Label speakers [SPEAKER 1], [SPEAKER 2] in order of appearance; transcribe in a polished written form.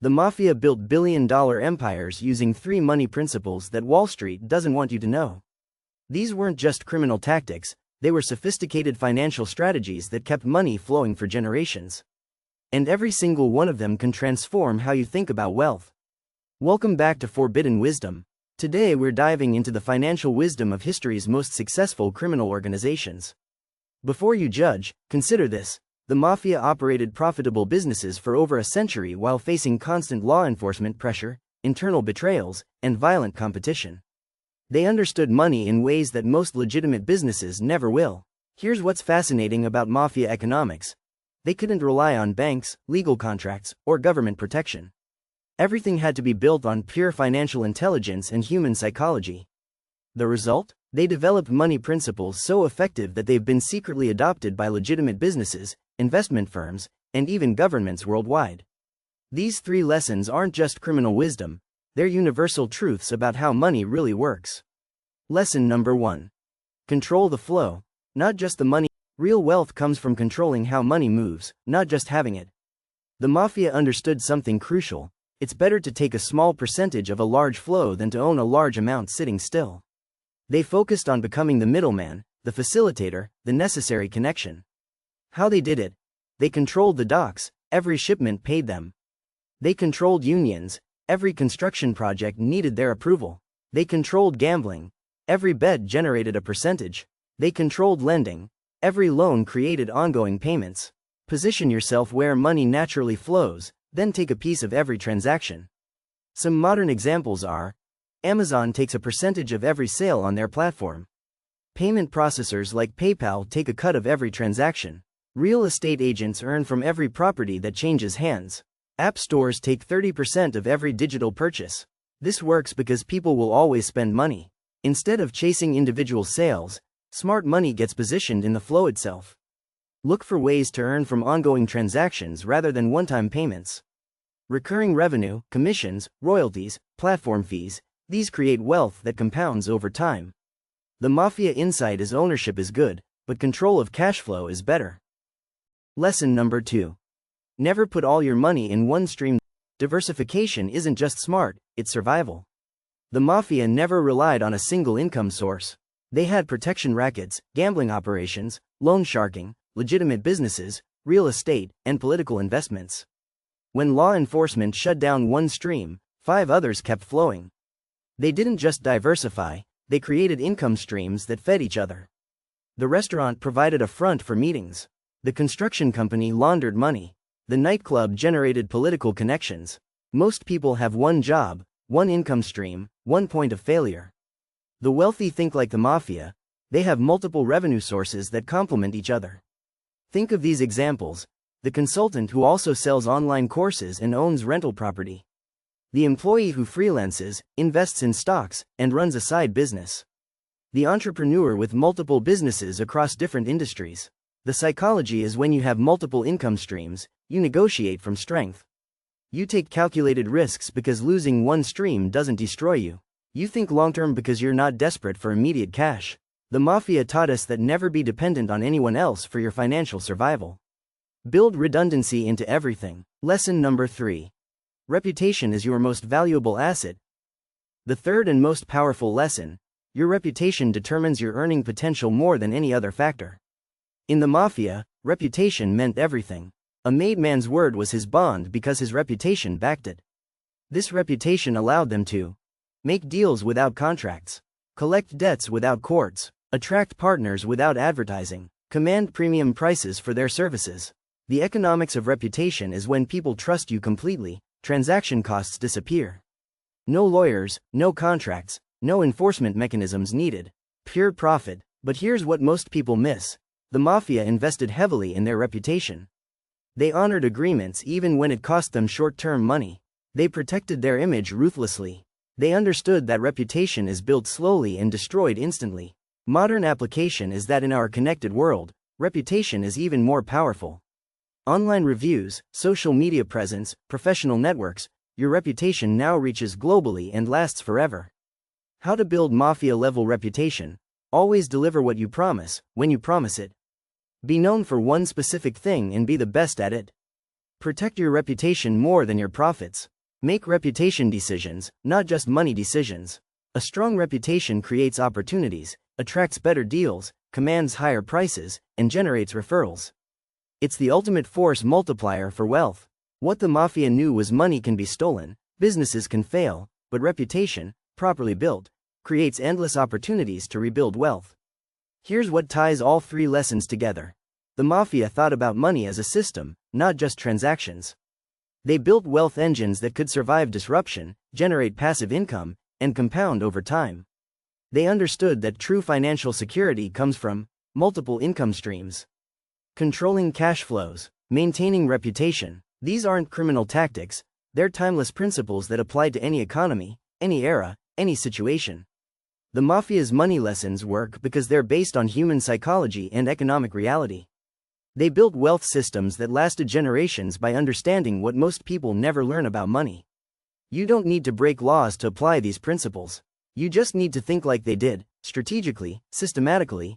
[SPEAKER 1] The Mafia built billion-dollar empires using three money principles that Wall Street doesn't want you to know. These weren't just criminal tactics, they were sophisticated financial strategies that kept money flowing for generations. And every single one of them can transform how you think about wealth. Welcome back to Forbidden Wisdom. Today we're diving into the financial wisdom of history's most successful criminal organizations. Before you judge, consider this. The Mafia operated profitable businesses for over a century while facing constant law enforcement pressure, internal betrayals, and violent competition. They understood money in ways that most legitimate businesses never will. Here's what's fascinating about Mafia economics. They couldn't rely on banks, legal contracts, or government protection. Everything had to be built on pure financial intelligence and human psychology. The result? They developed money principles so effective that they've been secretly adopted by legitimate businesses, investment firms, and even governments worldwide. These three lessons aren't just criminal wisdom, they're universal truths about how money really works. Lesson number 1. Control the flow, not just the money. Real wealth comes from controlling how money moves, not just having it. The Mafia understood something crucial. It's better to take a small percentage of a large flow than to own a large amount sitting still. They focused on becoming the middleman, the facilitator, the necessary connection. How they did it? They controlled the docks, every shipment paid them. They controlled unions, every construction project needed their approval. They controlled gambling, every bet generated a percentage. They controlled lending, every loan created ongoing payments. Position yourself where money naturally flows, then take a piece of every transaction. Some modern examples are: Amazon takes a percentage of every sale on their platform. Payment processors like PayPal take a cut of every transaction. Real estate agents earn from every property that changes hands. App stores take 30% of every digital purchase. This works because people will always spend money. Instead of chasing individual sales, smart money gets positioned in the flow itself. Look for ways to earn from ongoing transactions rather than one-time payments. Recurring revenue, commissions, royalties, platform fees, these create wealth that compounds over time. The Mafia insight is ownership is good, but control of cash flow is better. Lesson number 2. Never put all your money in one stream. Diversification isn't just smart, it's survival. The Mafia never relied on a single income source. They had protection rackets, gambling operations, loan sharking, legitimate businesses, real estate, and political investments. When law enforcement shut down one stream, 5 others kept flowing. They didn't just diversify, they created income streams that fed each other. The restaurant provided a front for meetings. The construction company laundered money. The nightclub generated political connections. Most people have one job, one income stream, one point of failure. The wealthy think like the Mafia. They have multiple revenue sources that complement each other. Think of these examples: the consultant who also sells online courses and owns rental property. The employee who freelances, invests in stocks, and runs a side business. The entrepreneur with multiple businesses across different industries. The psychology is when you have multiple income streams, you negotiate from strength. You take calculated risks because losing one stream doesn't destroy you. You think long-term because you're not desperate for immediate cash. The Mafia taught us that never be dependent on anyone else for your financial survival. Build redundancy into everything. Lesson number 3. Reputation is your most valuable asset. The third and most powerful lesson: your reputation determines your earning potential more than any other factor. In the Mafia, reputation meant everything. A made man's word was his bond because his reputation backed it. This reputation allowed them to make deals without contracts, collect debts without courts, attract partners without advertising, command premium prices for their services. The economics of reputation is when people trust you completely, transaction costs disappear. No lawyers, no contracts, no enforcement mechanisms needed. Pure profit. But here's what most people miss. The Mafia invested heavily in their reputation. They honored agreements even when it cost them short-term money. They protected their image ruthlessly. They understood that reputation is built slowly and destroyed instantly. Modern application is that in our connected world, reputation is even more powerful. Online reviews, social media presence, professional networks, your reputation now reaches globally and lasts forever. How to build Mafia-level reputation: always deliver what you promise, when you promise it. Be known for one specific thing and be the best at it. Protect your reputation more than your profits. Make reputation decisions, not just money decisions. A strong reputation creates opportunities, attracts better deals, commands higher prices, and generates referrals. It's the ultimate force multiplier for wealth. What the mafia knew was money can be stolen, businesses can fail, but reputation, properly built, creates endless opportunities to rebuild wealth. Here's what ties all three lessons together. The mafia thought about money as a system, not just transactions. They built wealth engines that could survive disruption, generate passive income, and compound over time. They understood that true financial security comes from multiple income streams. Controlling cash flows, maintaining reputation. These aren't criminal tactics, they're timeless principles that apply to any economy, any era, any situation. The mafia's money lessons work because they're based on human psychology and economic reality. They built wealth systems that lasted generations by understanding what most people never learn about money. You don't need to break laws to apply these principles. You just need to think like they did, strategically, systematically,